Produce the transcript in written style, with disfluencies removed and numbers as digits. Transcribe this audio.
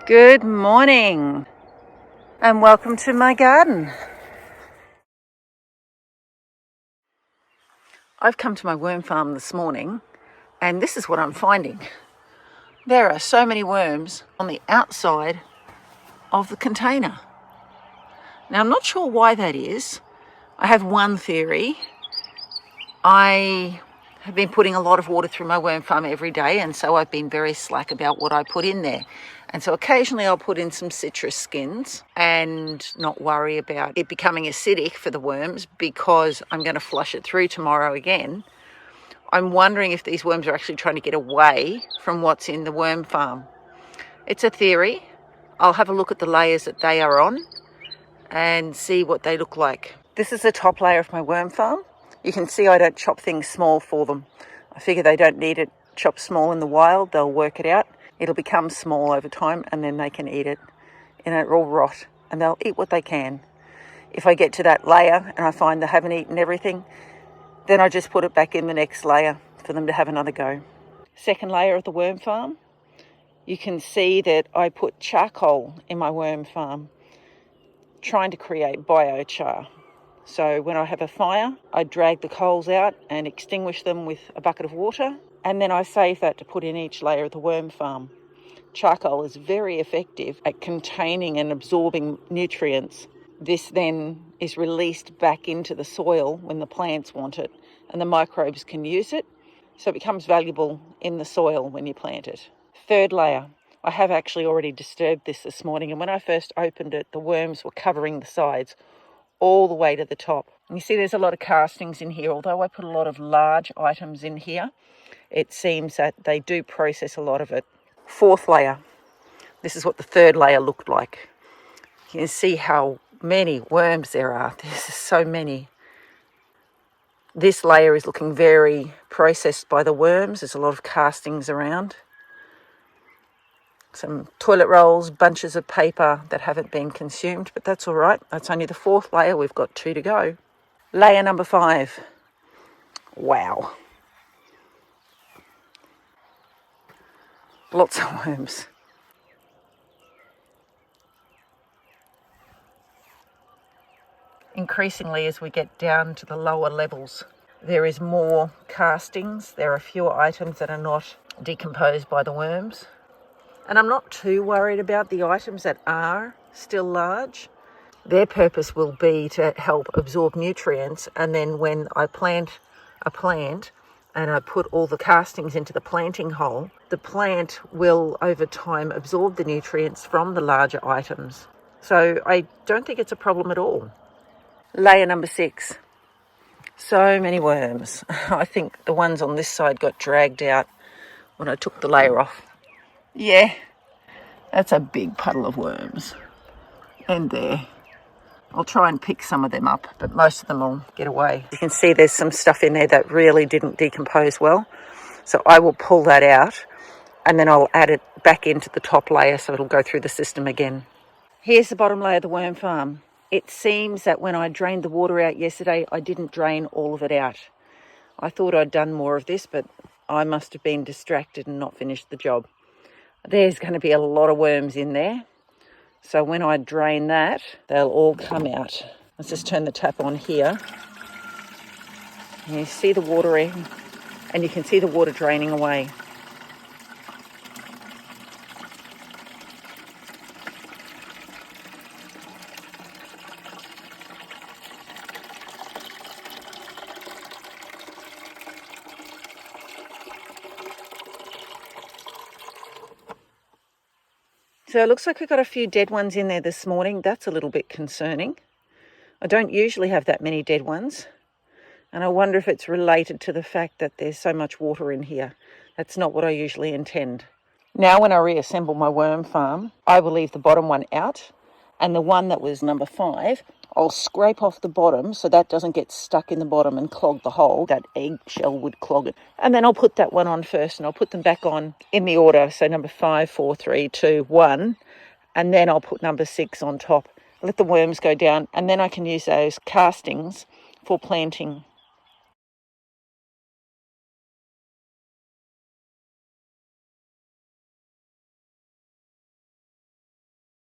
Good morning and welcome to my garden. I've come to my worm farm this morning and this is what I'm finding. There are so many worms on the outside of the container. Now I'm not sure why that is. I have one theory. I have been putting a lot of water through my worm farm every day, and so I've been very slack about what I put in there. And so occasionally I'll put in some citrus skins and not worry about it becoming acidic for the worms because I'm going to flush it through tomorrow again. I'm wondering if these worms are actually trying to get away from what's in the worm farm. It's a theory. I'll have a look at the layers that they are on and see what they look like. This is the top layer of my worm farm. You can see I don't chop things small for them. I figure they don't need it chopped small in the wild. They'll work it out. It'll become small over time and then they can eat it and it'll rot and they'll eat what they can. If I get to that layer and I find they haven't eaten everything, then I just put it back in the next layer for them to have another go. Second layer of the worm farm. You can see that I put charcoal in my worm farm, trying to create biochar. So when I have a fire, I drag the coals out and extinguish them with a bucket of water, and then I save that to put in each layer of the worm farm. Charcoal is very effective at containing and absorbing nutrients. This then is released back into the soil when the plants want it, and the microbes can use it, so it becomes valuable in the soil when you plant it. Third layer. I have actually already disturbed this morning, and when I first opened it, the worms were covering the sides all the way to the top. And you see there's a lot of castings in here. Although I put a lot of large items in here, it seems that they do process a lot of it. Fourth layer. This is what the third layer looked like. You can see how many worms there are. There's so many. This layer is looking very processed by the worms. There's a lot of castings around. Some toilet rolls, bunches of paper that haven't been consumed, but that's all right. That's only the fourth layer. We've got 2 to go. Layer number 5. Wow. Lots of worms. Increasingly, as we get down to the lower levels, there is more castings. There are fewer items that are not decomposed by the worms. And I'm not too worried about the items that are still large. Their purpose will be to help absorb nutrients, and then when I plant a plant and I put all the castings into the planting hole, the plant will over time absorb the nutrients from the larger items. So I don't think it's a problem at all. Layer number 6. So many worms. I think the ones on this side got dragged out when I took the layer off. Yeah, that's a big puddle of worms. And there. I'll try and pick some of them up, but most of them will get away. You can see there's some stuff in there that really didn't decompose well. So I will pull that out and then I'll add it back into the top layer so it'll go through the system again. Here's the bottom layer of the worm farm. It seems that when I drained the water out yesterday, I didn't drain all of it out. I thought I'd done more of this, but I must have been distracted and not finished the job. There's going to be a lot of worms in there. So when I drain that, they'll all come out. Let's just turn the tap on here. And you see the water in, and you can see the water draining away. So it looks like we've got a few dead ones in there this morning. That's a little bit concerning. I don't usually have that many dead ones. And I wonder if it's related to the fact that there's so much water in here. That's not what I usually intend. Now when I reassemble my worm farm, I will leave the bottom one out. And the one that was number 5, I'll scrape off the bottom so that doesn't get stuck in the bottom and clog the hole. That eggshell would clog it. And then I'll put that one on first and I'll put them back on in the order. So number 5, 4, 3, 2, 1. And then I'll put number 6 on top. Let the worms go down and then I can use those castings for planting.